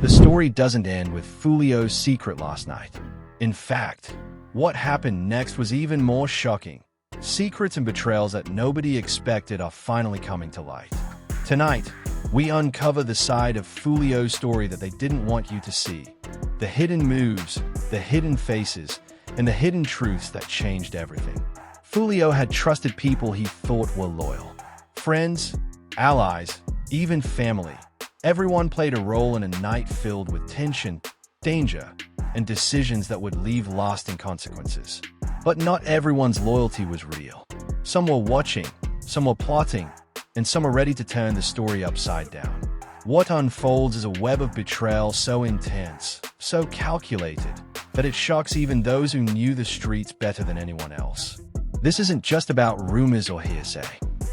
The story doesn't end with Foolio's secret last night. In fact, what happened next was even more shocking. Secrets and betrayals that nobody expected are finally coming to light. Tonight, we uncover the side of Foolio's story that they didn't want you to see. The hidden moves, the hidden faces, and the hidden truths that changed everything. Foolio had trusted people he thought were loyal. Friends, allies, even family. Everyone played a role in a night filled with tension, danger, and decisions that would leave lasting consequences. But not everyone's loyalty was real. Some were watching, some were plotting, and some are ready to turn the story upside down. What unfolds is a web of betrayal so intense, so calculated, that it shocks even those who knew the streets better than anyone else. This isn't just about rumors or hearsay.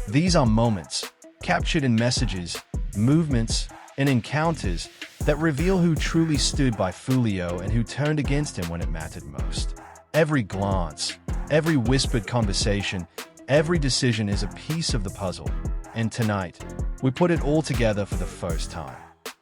These are moments, captured in messages, movements, and encounters that reveal who truly stood by Foolio and who turned against him when it mattered most. Every glance, every whispered conversation, every decision is a piece of the puzzle. And tonight, we put it all together for the first time.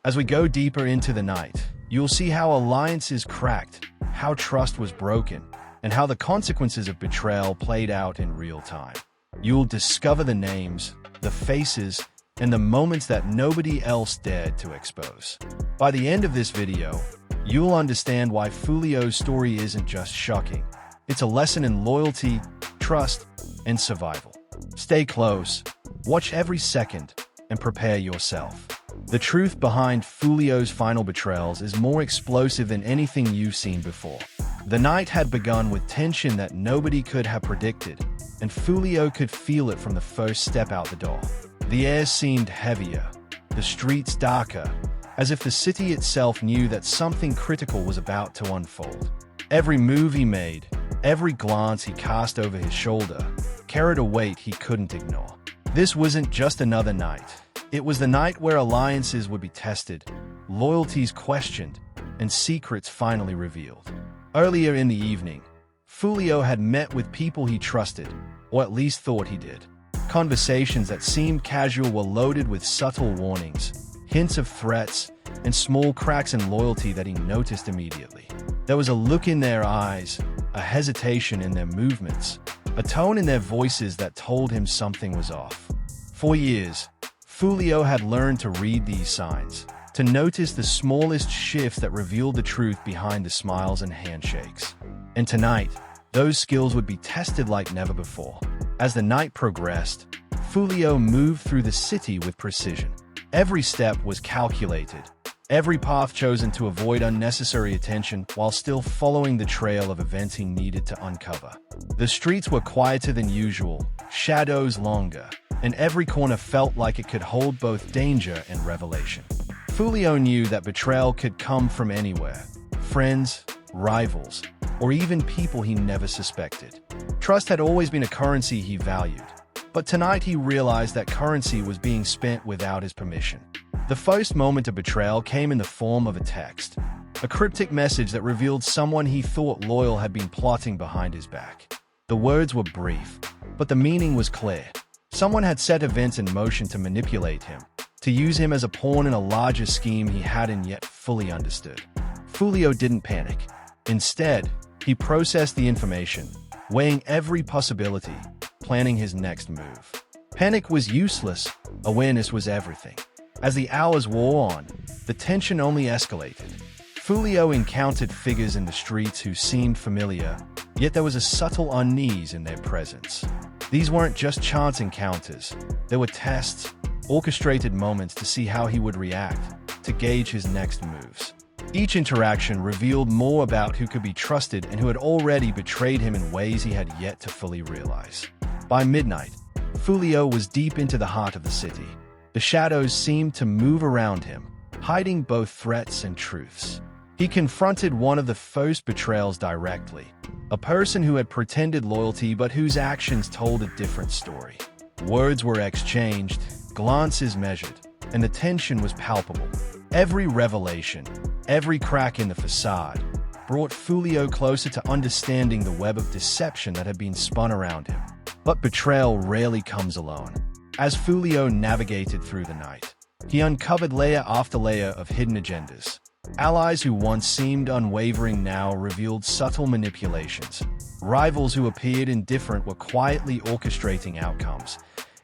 As we go deeper into the night, you'll see how alliances cracked, how trust was broken, and how the consequences of betrayal played out in real time. You'll discover the names, the faces, and the moments that nobody else dared to expose. By the end of this video, you'll understand why Foolio's story isn't just shocking. It's a lesson in loyalty, trust, and survival. Stay close, watch every second, and prepare yourself. The truth behind Foolio's final betrayals is more explosive than anything you've seen before. The night had begun with tension that nobody could have predicted, and Foolio could feel it from the first step out the door. The air seemed heavier, the streets darker, as if the city itself knew that something critical was about to unfold. Every move he made, every glance he cast over his shoulder, carried a weight he couldn't ignore. This wasn't just another night. It was the night where alliances would be tested, loyalties questioned, and secrets finally revealed. Earlier in the evening, Foolio had met with people he trusted, or at least thought he did. Conversations that seemed casual were loaded with subtle warnings, hints of threats, and small cracks in loyalty that he noticed immediately. There was a look in their eyes, a hesitation in their movements, a tone in their voices that told him something was off. For years, Foolio had learned to read these signs, to notice the smallest shifts that revealed the truth behind the smiles and handshakes. And tonight, those skills would be tested like never before. As the night progressed, Foolio moved through the city with precision. Every step was calculated, every path chosen to avoid unnecessary attention while still following the trail of events he needed to uncover. The streets were quieter than usual, shadows longer, and every corner felt like it could hold both danger and revelation. Foolio knew that betrayal could come from anywhere: friends, rivals, or even people he never suspected. Trust had always been a currency he valued, but tonight he realized that currency was being spent without his permission. The first moment of betrayal came in the form of a text, a cryptic message that revealed someone he thought loyal had been plotting behind his back. The words were brief, but the meaning was clear. Someone had set events in motion to manipulate him, to use him as a pawn in a larger scheme he hadn't yet fully understood. Foolio didn't panic. Instead, he processed the information, weighing every possibility, planning his next move. Panic was useless, awareness was everything. As the hours wore on, the tension only escalated. Foolio encountered figures in the streets who seemed familiar, yet there was a subtle unease in their presence. These weren't just chance encounters. They were tests, orchestrated moments to see how he would react, to gauge his next moves. Each interaction revealed more about who could be trusted and who had already betrayed him in ways he had yet to fully realize. By midnight, Foolio was deep into the heart of the city. The shadows seemed to move around him, hiding both threats and truths. He confronted one of the first betrayals directly, a person who had pretended loyalty but whose actions told a different story. Words were exchanged, glances measured, and the tension was palpable. Every revelation, every crack in the facade, brought Foolio closer to understanding the web of deception that had been spun around him. But betrayal rarely comes alone. As Foolio navigated through the night, he uncovered layer after layer of hidden agendas, Allies who once seemed unwavering now revealed subtle manipulations. Rivals who appeared indifferent were quietly orchestrating outcomes,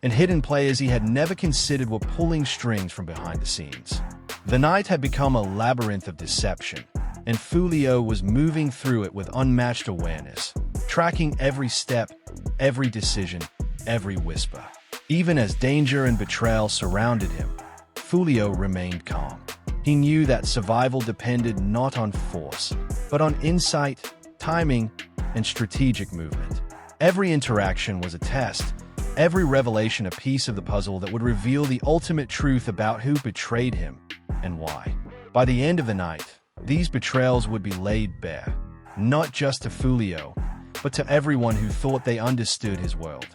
and hidden players he had never considered were pulling strings from behind the scenes. The night had become a labyrinth of deception, and Foolio was moving through it with unmatched awareness, tracking every step, every decision, every whisper. Even as danger and betrayal surrounded him, Foolio remained calm. He knew that survival depended not on force, but on insight, timing, and strategic movement. Every interaction was a test, every revelation a piece of the puzzle that would reveal the ultimate truth about who betrayed him and why. By the end of the night, these betrayals would be laid bare, not just to Foolio, but to everyone who thought they understood his world.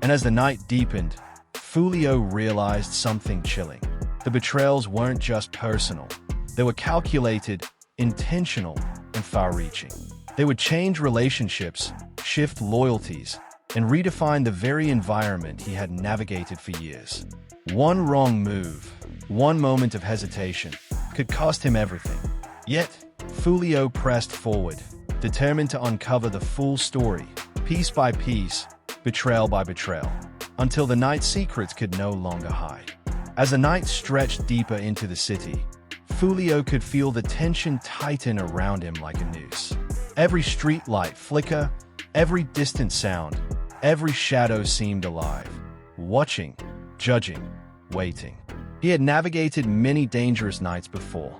And as the night deepened, Foolio realized something chilling. The betrayals weren't just personal. They were calculated, intentional, and far-reaching. They would change relationships, shift loyalties, and redefine the very environment he had navigated for years. One wrong move, one moment of hesitation, could cost him everything. Yet, Foolio pressed forward, determined to uncover the full story, piece by piece, betrayal by betrayal, until the night's secrets could no longer hide. As the night stretched deeper into the city, Foolio could feel the tension tighten around him like a noose. Every street light flicker, every distant sound, every shadow seemed alive, watching, judging, waiting. He had navigated many dangerous nights before,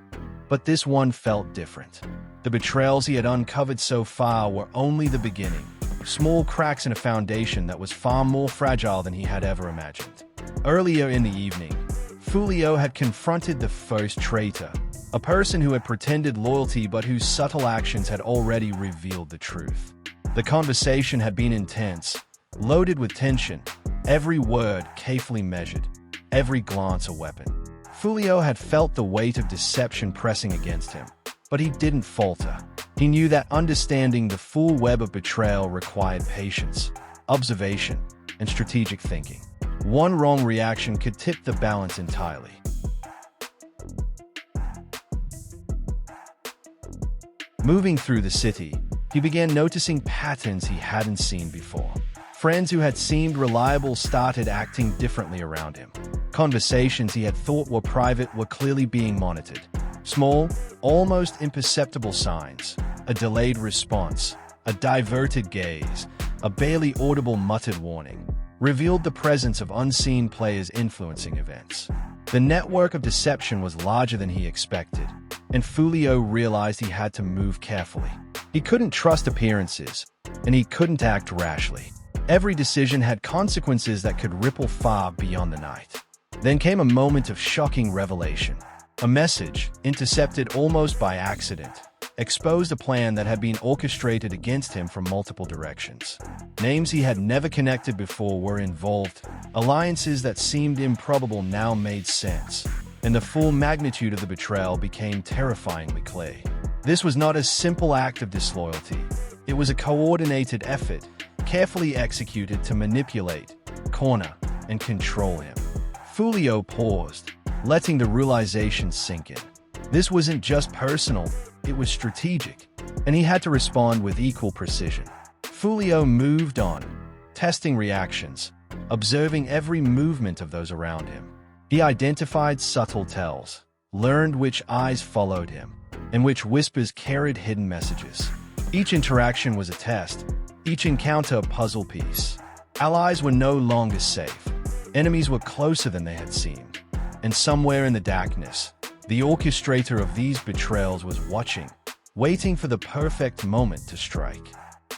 but this one felt different. The betrayals he had uncovered so far were only the beginning, small cracks in a foundation that was far more fragile than he had ever imagined. Earlier in the evening, Foolio had confronted the first traitor, a person who had pretended loyalty but whose subtle actions had already revealed the truth. The conversation had been intense, loaded with tension, every word carefully measured, every glance a weapon. Foolio had felt the weight of deception pressing against him, but he didn't falter. He knew that understanding the full web of betrayal required patience, observation, and strategic thinking. One wrong reaction could tip the balance entirely. Moving through the city, he began noticing patterns he hadn't seen before. Friends who had seemed reliable started acting differently around him. Conversations he had thought were private were clearly being monitored. Small, almost imperceptible signs, a delayed response, a diverted gaze, a barely audible muttered warning, revealed the presence of unseen players influencing events. The network of deception was larger than he expected, and Foolio realized he had to move carefully. He couldn't trust appearances, and he couldn't act rashly. Every decision had consequences that could ripple far beyond the night. Then came a moment of shocking revelation. A message, intercepted almost by accident, exposed a plan that had been orchestrated against him from multiple directions. Names he had never connected before were involved. Alliances that seemed improbable now made sense, and the full magnitude of the betrayal became terrifyingly clear. This was not a simple act of disloyalty. It was a coordinated effort, carefully executed to manipulate, corner, and control him. Foolio paused, letting the realization sink in. This wasn't just personal, it was strategic, and he had to respond with equal precision. Foolio moved on, testing reactions, observing every movement of those around him. He identified subtle tells, learned which eyes followed him, and which whispers carried hidden messages. Each interaction was a test, each encounter a puzzle piece. Allies were no longer safe. Enemies were closer than they had seemed. And somewhere in the darkness, the orchestrator of these betrayals was watching, waiting for the perfect moment to strike.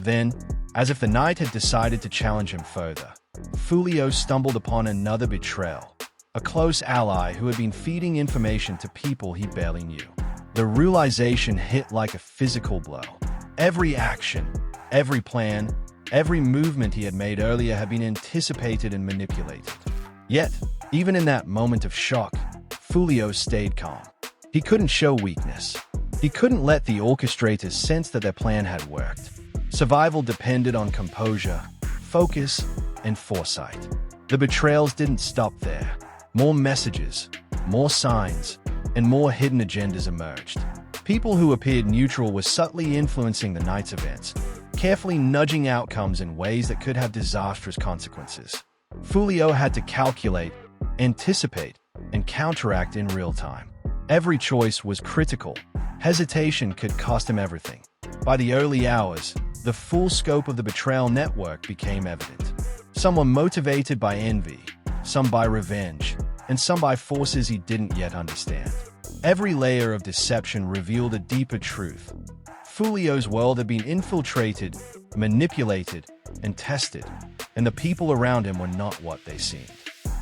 Then, as if the night had decided to challenge him further, Foolio stumbled upon another betrayal, a close ally who had been feeding information to people he barely knew. The realization hit like a physical blow. Every action, every plan, every movement he had made earlier had been anticipated and manipulated. Yet, even in that moment of shock, Foolio stayed calm. He couldn't show weakness. He couldn't let the orchestrators sense that their plan had worked. Survival depended on composure, focus, and foresight. The betrayals didn't stop there. More messages, more signs, and more hidden agendas emerged. People who appeared neutral were subtly influencing the night's events, carefully nudging outcomes in ways that could have disastrous consequences. Foolio had to calculate, anticipate, and counteract in real time. Every choice was critical. Hesitation could cost him everything. By the early hours, the full scope of the betrayal network became evident. Some were motivated by envy, some by revenge, and some by forces he didn't yet understand. Every layer of deception revealed a deeper truth. Foolio's world had been infiltrated, manipulated, and tested, and the people around him were not what they seemed.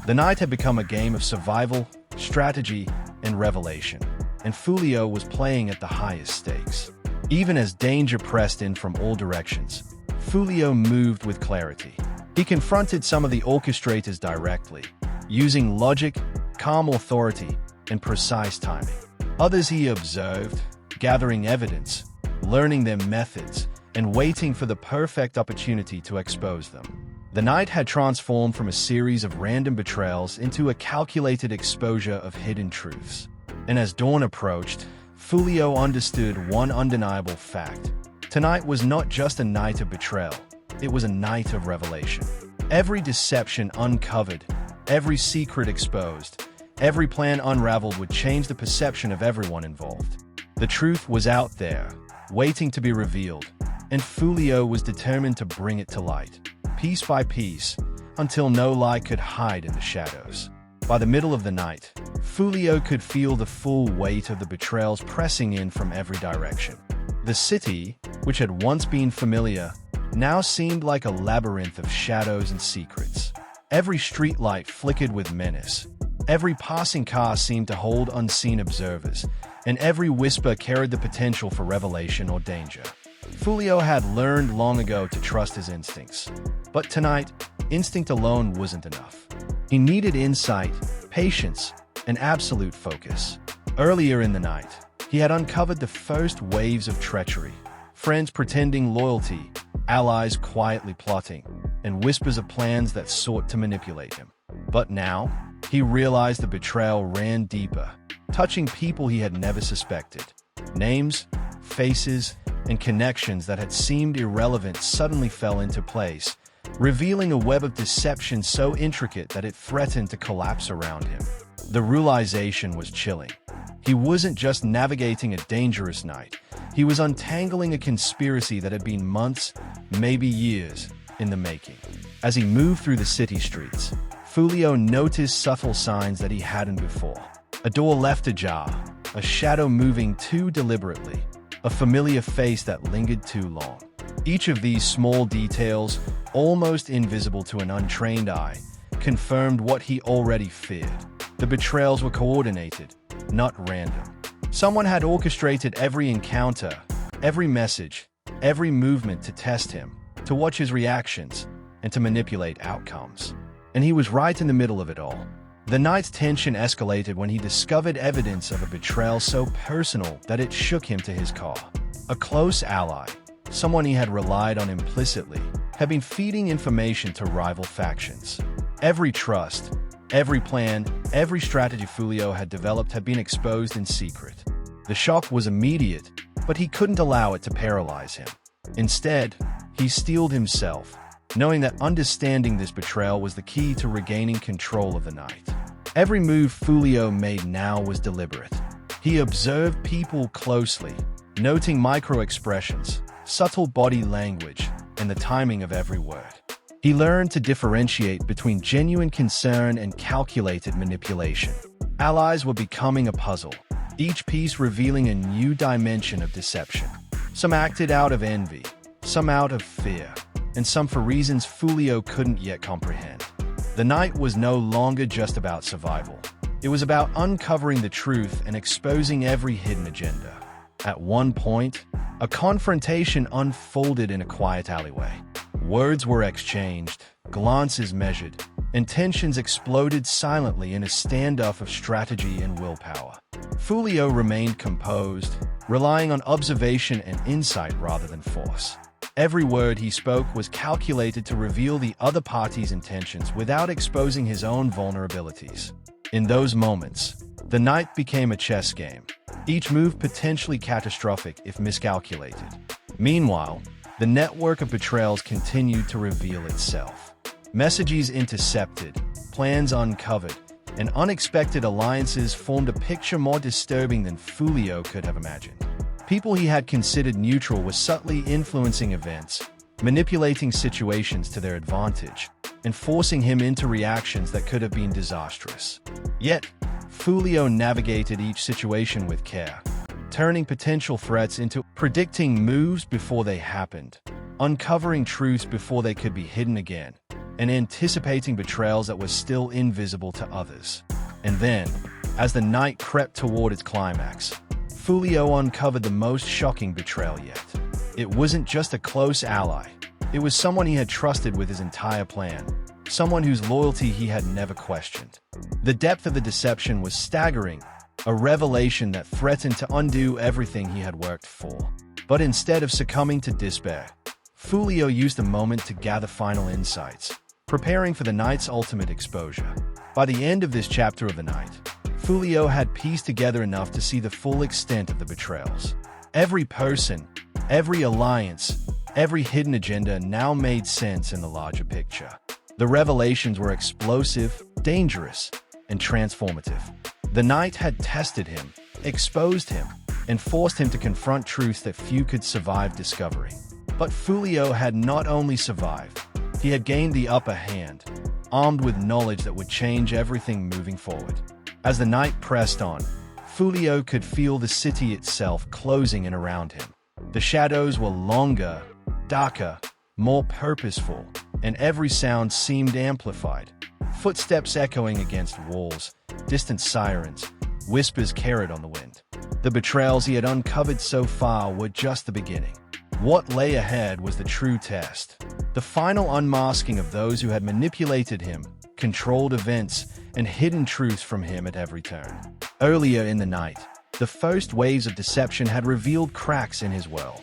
The night had become a game of survival, strategy, and revelation, and Foolio was playing at the highest stakes. Even as danger pressed in from all directions, Foolio moved with clarity. He confronted some of the orchestrators directly, using logic, calm authority, and precise timing. Others he observed, gathering evidence, learning their methods, and waiting for the perfect opportunity to expose them. The night had transformed from a series of random betrayals into a calculated exposure of hidden truths. And as dawn approached, Foolio understood one undeniable fact. Tonight was not just a night of betrayal, it was a night of revelation. Every deception uncovered, every secret exposed, every plan unraveled would change the perception of everyone involved. The truth was out there, waiting to be revealed, and Foolio was determined to bring it to light, piece by piece, until no lie could hide in the shadows. By the middle of the night, Foolio could feel the full weight of the betrayals pressing in from every direction. The city, which had once been familiar, now seemed like a labyrinth of shadows and secrets. Every streetlight flickered with menace. Every passing car seemed to hold unseen observers, and every whisper carried the potential for revelation or danger. Foolio had learned long ago to trust his instincts. But tonight, instinct alone wasn't enough. He needed insight, patience, and absolute focus. Earlier in the night, he had uncovered the first waves of treachery. Friends pretending loyalty, allies quietly plotting, and whispers of plans that sought to manipulate him. But now, he realized the betrayal ran deeper, touching people he had never suspected. Names, faces, and connections that had seemed irrelevant suddenly fell into place, revealing a web of deception so intricate that it threatened to collapse around him. The realization was chilling. He wasn't just navigating a dangerous night. He was untangling a conspiracy that had been months, maybe years, in the making. As he moved through the city streets, Foolio noticed subtle signs that he hadn't before. A door left ajar, a shadow moving too deliberately, a familiar face that lingered too long. Each of these small details, almost invisible to an untrained eye, confirmed what he already feared. The betrayals were coordinated, not random. Someone had orchestrated every encounter, every message, every movement to test him, to watch his reactions, and to manipulate outcomes. And he was right in the middle of it all. The night's tension escalated when he discovered evidence of a betrayal so personal that it shook him to his core. A close ally, someone he had relied on implicitly, had been feeding information to rival factions. Every trust, every plan, every strategy Foolio had developed had been exposed in secret. The shock was immediate, but he couldn't allow it to paralyze him. Instead, he steeled himself, knowing that understanding this betrayal was the key to regaining control of the night. Every move Foolio made now was deliberate. He observed people closely, noting micro-expressions, subtle body language, and the timing of every word. He learned to differentiate between genuine concern and calculated manipulation. Allies were becoming a puzzle, each piece revealing a new dimension of deception. Some acted out of envy, some out of fear, and some for reasons Foolio couldn't yet comprehend. The night was no longer just about survival. It was about uncovering the truth and exposing every hidden agenda. At one point, a confrontation unfolded in a quiet alleyway. Words were exchanged, glances measured, and tensions exploded silently in a standoff of strategy and willpower. Foolio remained composed, relying on observation and insight rather than force. Every word he spoke was calculated to reveal the other party's intentions without exposing his own vulnerabilities. In those moments, The night became a chess game, each move potentially catastrophic if miscalculated. Meanwhile, the network of betrayals continued to reveal itself. Messages intercepted, plans uncovered, and unexpected alliances formed a picture more disturbing than Foolio could have imagined. People he had considered neutral were subtly influencing events, manipulating situations to their advantage, and forcing him into reactions that could have been disastrous. Yet, Foolio navigated each situation with care, turning potential threats into predicting moves before they happened, uncovering truths before they could be hidden again, and anticipating betrayals that were still invisible to others. And then, as the night crept toward its climax, Foolio uncovered the most shocking betrayal yet. It wasn't just a close ally. It was someone he had trusted with his entire plan, someone whose loyalty he had never questioned. The depth of the deception was staggering, a revelation that threatened to undo everything he had worked for. But instead of succumbing to despair, Foolio used the moment to gather final insights, preparing for the night's ultimate exposure. By the end of this chapter of the night, Foolio had pieced together enough to see the full extent of the betrayals. Every person, every alliance, every hidden agenda now made sense in the larger picture. The revelations were explosive, dangerous, and transformative. The night had tested him, exposed him, and forced him to confront truths that few could survive discovering. But Foolio had not only survived, he had gained the upper hand, armed with knowledge that would change everything moving forward. As the night pressed on, Foolio could feel the city itself closing in around him. The shadows were longer, darker, more purposeful, and every sound seemed amplified. Footsteps echoing against walls, distant sirens, whispers carried on the wind. The betrayals he had uncovered so far were just the beginning. What lay ahead was the true test, the final unmasking of those who had manipulated him, controlled events, and hidden truths from him at every turn. Earlier in the night, the first waves of deception had revealed cracks in his world.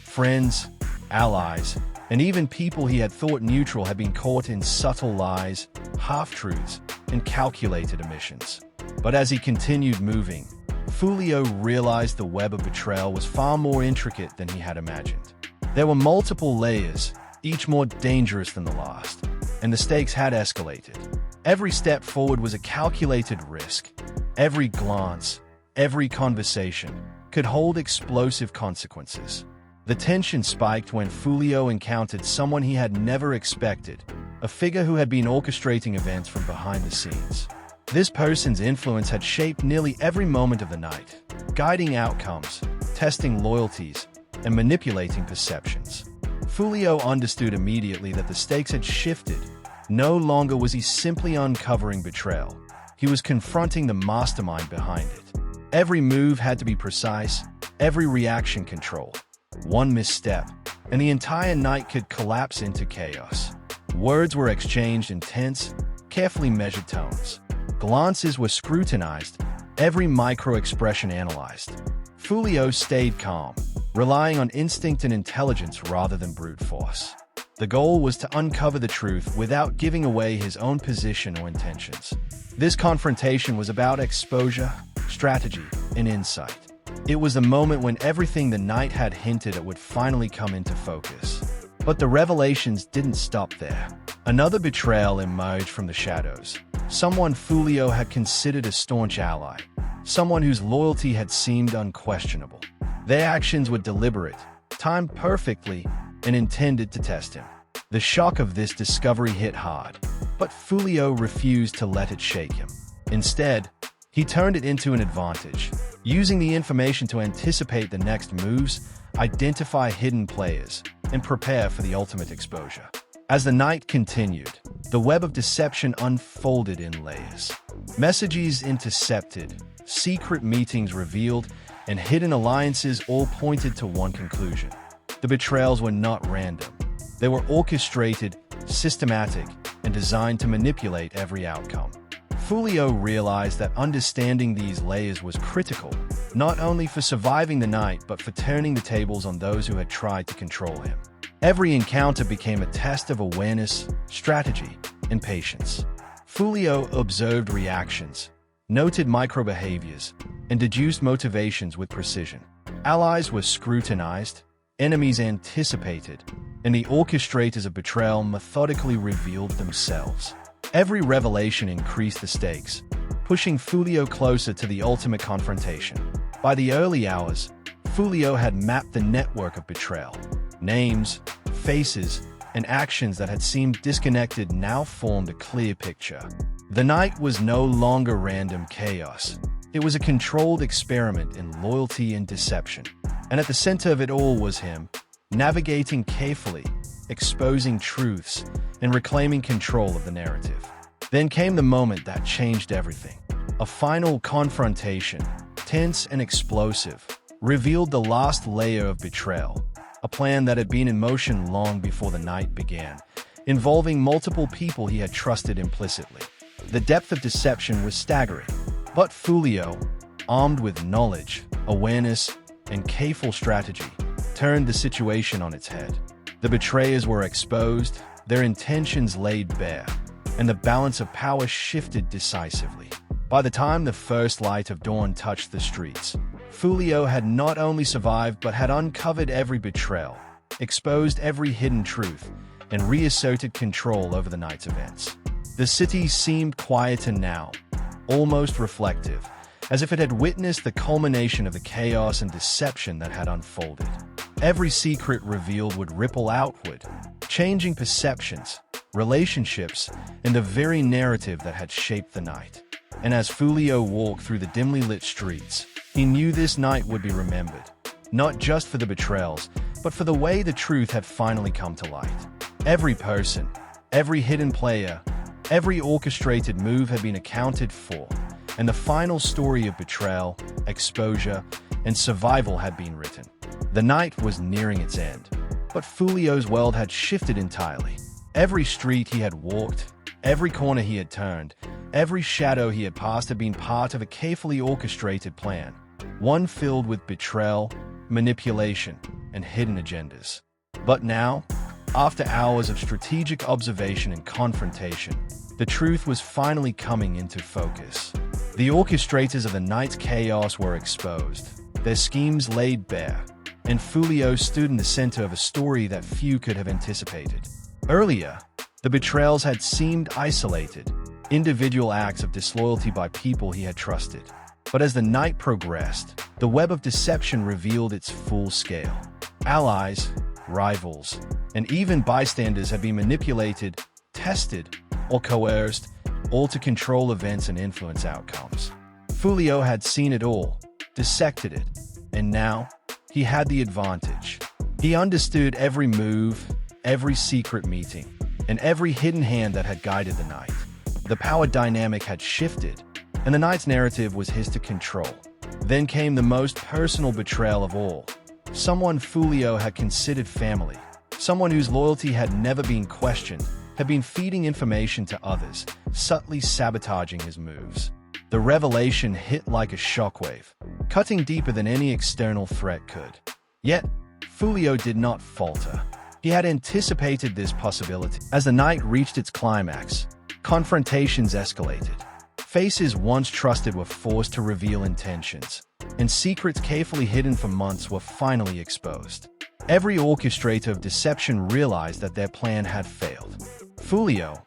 Friends, allies, and even people he had thought neutral had been caught in subtle lies, half-truths, and calculated omissions. But as he continued moving, Foolio realized the web of betrayal was far more intricate than he had imagined. There were multiple layers, each more dangerous than the last, and the stakes had escalated. Every step forward was a calculated risk. Every glance, every conversation could hold explosive consequences. The tension spiked when Foolio encountered someone he had never expected, a figure who had been orchestrating events from behind the scenes. This person's influence had shaped nearly every moment of the night, guiding outcomes, testing loyalties, and manipulating perceptions. Foolio understood immediately that the stakes had shifted. No longer was he simply uncovering betrayal. He was confronting the mastermind behind it. Every move had to be precise, every reaction controlled. One misstep, and the entire night could collapse into chaos. Words were exchanged in tense, carefully measured tones. Glances were scrutinized, every micro-expression analyzed. Foolio stayed calm, relying on instinct and intelligence rather than brute force. The goal was to uncover the truth without giving away his own position or intentions. This confrontation was about exposure, strategy, and insight. It was the moment when everything the night had hinted at would finally come into focus. But the revelations didn't stop there. Another betrayal emerged from the shadows. Someone Foolio had considered a staunch ally. Someone whose loyalty had seemed unquestionable. Their actions were deliberate, timed perfectly, and intended to test him. The shock of this discovery hit hard, but Foolio refused to let it shake him. Instead, he turned it into an advantage, using the information to anticipate the next moves, identify hidden players, and prepare for the ultimate exposure. As the night continued, the web of deception unfolded in layers. Messages intercepted, secret meetings revealed, and hidden alliances all pointed to one conclusion. The betrayals were not random. They were orchestrated, systematic, and designed to manipulate every outcome. Foolio realized that understanding these layers was critical, not only for surviving the night but for turning the tables on those who had tried to control him. Every encounter became a test of awareness, strategy, and patience. Foolio observed reactions, noted micro-behaviors, and deduced motivations with precision. Allies were scrutinized, enemies anticipated, and the orchestrators of betrayal methodically revealed themselves. Every revelation increased the stakes, pushing Foolio closer to the ultimate confrontation. By the early hours, Foolio had mapped the network of betrayal. Names, faces, and actions that had seemed disconnected now formed a clear picture. The night was no longer random chaos. It was a controlled experiment in loyalty and deception. And at the center of it all was him, navigating carefully, exposing truths, and reclaiming control of the narrative. Then came the moment that changed everything. A final confrontation, tense and explosive, revealed the last layer of betrayal, a plan that had been in motion long before the night began, involving multiple people he had trusted implicitly. The depth of deception was staggering, but Foolio, armed with knowledge, awareness, and careful strategy, turned the situation on its head. The betrayers were exposed, their intentions laid bare, and the balance of power shifted decisively. By the time the first light of dawn touched the streets, Foolio had not only survived but had uncovered every betrayal, exposed every hidden truth, and reasserted control over the night's events. The city seemed quieter now, almost reflective, as if it had witnessed the culmination of the chaos and deception that had unfolded. Every secret revealed would ripple outward, changing perceptions, relationships, and the very narrative that had shaped the night. And as Foolio walked through the dimly lit streets, he knew this night would be remembered, not just for the betrayals, but for the way the truth had finally come to light. Every person, every hidden player, every orchestrated move had been accounted for, and the final story of betrayal, exposure, and survival had been written. The night was nearing its end, but Foolio's world had shifted entirely. Every street he had walked, every corner he had turned, every shadow he had passed had been part of a carefully orchestrated plan, one filled with betrayal, manipulation, and hidden agendas. But now, after hours of strategic observation and confrontation, the truth was finally coming into focus. The orchestrators of the night's chaos were exposed, their schemes laid bare, and Foolio stood in the center of a story that few could have anticipated. Earlier, the betrayals had seemed isolated, individual acts of disloyalty by people he had trusted. But as the night progressed, the web of deception revealed its full scale. Allies, rivals, and even bystanders had been manipulated, tested, or coerced, all to control events and influence outcomes. Foolio had seen it all, dissected it, and now he had the advantage. He understood every move, every secret meeting, and every hidden hand that had guided the night. The power dynamic had shifted, and the night's narrative was his to control. Then came the most personal betrayal of all. Someone Foolio had considered family, someone whose loyalty had never been questioned, had been feeding information to others, subtly sabotaging his moves. The revelation hit like a shockwave, cutting deeper than any external threat could. Yet, Foolio did not falter. He had anticipated this possibility. As the night reached its climax, confrontations escalated. Faces once trusted were forced to reveal intentions, and secrets carefully hidden for months were finally exposed. Every orchestrator of deception realized that their plan had failed. Foolio,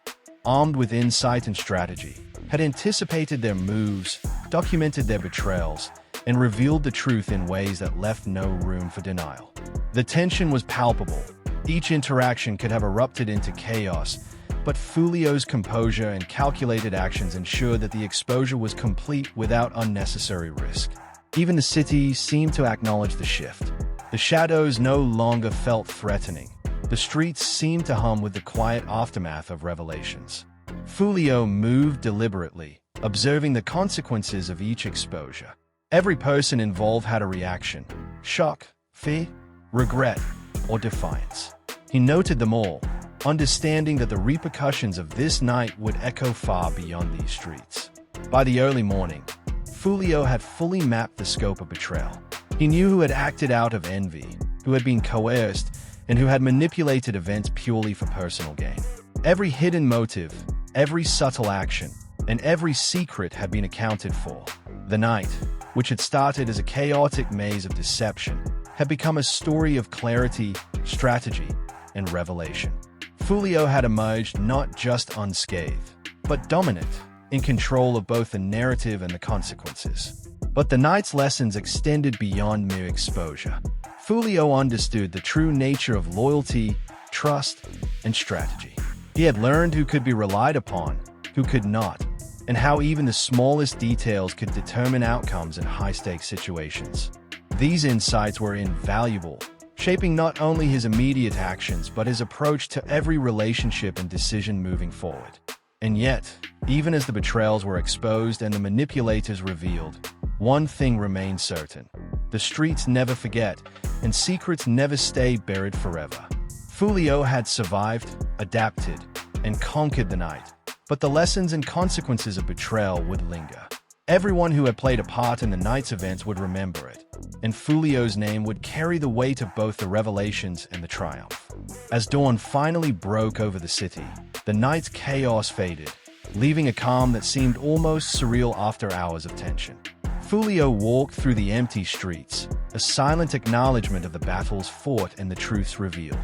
armed with insight and strategy, had anticipated their moves, documented their betrayals, and revealed the truth in ways that left no room for denial. The tension was palpable. Each interaction could have erupted into chaos, but Foolio's composure and calculated actions ensured that the exposure was complete without unnecessary risk. Even the city seemed to acknowledge the shift. The shadows no longer felt threatening. The streets seemed to hum with the quiet aftermath of revelations. Foolio moved deliberately, observing the consequences of each exposure. Every person involved had a reaction: shock, fear, regret, or defiance. He noted them all, understanding that the repercussions of this night would echo far beyond these streets. By the early morning, Foolio had fully mapped the scope of betrayal. He knew who had acted out of envy, who had been coerced, and who had manipulated events purely for personal gain. Every hidden motive, every subtle action, and every secret had been accounted for. The night, which had started as a chaotic maze of deception, had become a story of clarity, strategy, and revelation. Foolio had emerged not just unscathed, but dominant, in control of both the narrative and the consequences. But the night's lessons extended beyond mere exposure. Foolio understood the true nature of loyalty, trust, and strategy. He had learned who could be relied upon, who could not, and how even the smallest details could determine outcomes in high-stakes situations. These insights were invaluable, shaping not only his immediate actions but his approach to every relationship and decision moving forward. And yet, even as the betrayals were exposed and the manipulators revealed, one thing remained certain. The streets never forget, and secrets never stay buried forever. Foolio had survived, adapted, and conquered the night, but the lessons and consequences of betrayal would linger. Everyone who had played a part in the night's events would remember it, and Foolio's name would carry the weight of both the revelations and the triumph. As dawn finally broke over the city, the night's chaos faded, leaving a calm that seemed almost surreal after hours of tension. Foolio walked through the empty streets, a silent acknowledgement of the battles fought and the truths revealed.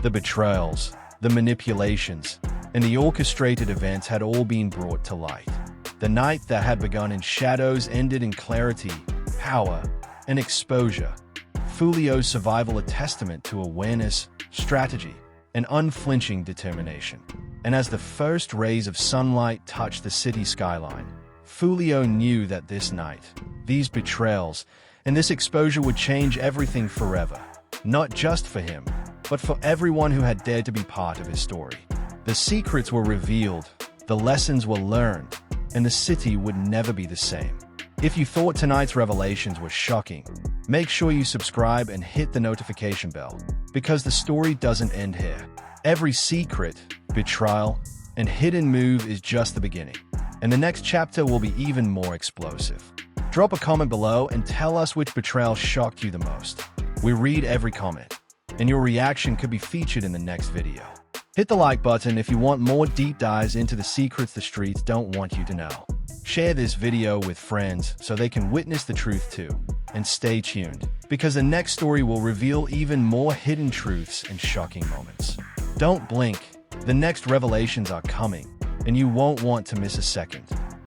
The betrayals, the manipulations, and the orchestrated events had all been brought to light. The night that had begun in shadows ended in clarity, power, and exposure. Foolio's survival a testament to awareness, strategy, and unflinching determination. And as the first rays of sunlight touched the city skyline, Foolio knew that this night, these betrayals, and this exposure would change everything forever. Not just for him, but for everyone who had dared to be part of his story. The secrets were revealed, the lessons were learned, and the city would never be the same. If you thought tonight's revelations were shocking, make sure you subscribe and hit the notification bell, because the story doesn't end here. Every secret, betrayal, and hidden move is just the beginning, and the next chapter will be even more explosive. Drop a comment below and tell us which betrayal shocked you the most. We read every comment, and your reaction could be featured in the next video. Hit the like button if you want more deep dives into the secrets the streets don't want you to know. Share this video with friends so they can witness the truth too. And stay tuned, because the next story will reveal even more hidden truths and shocking moments. Don't blink, the next revelations are coming, and you won't want to miss a second.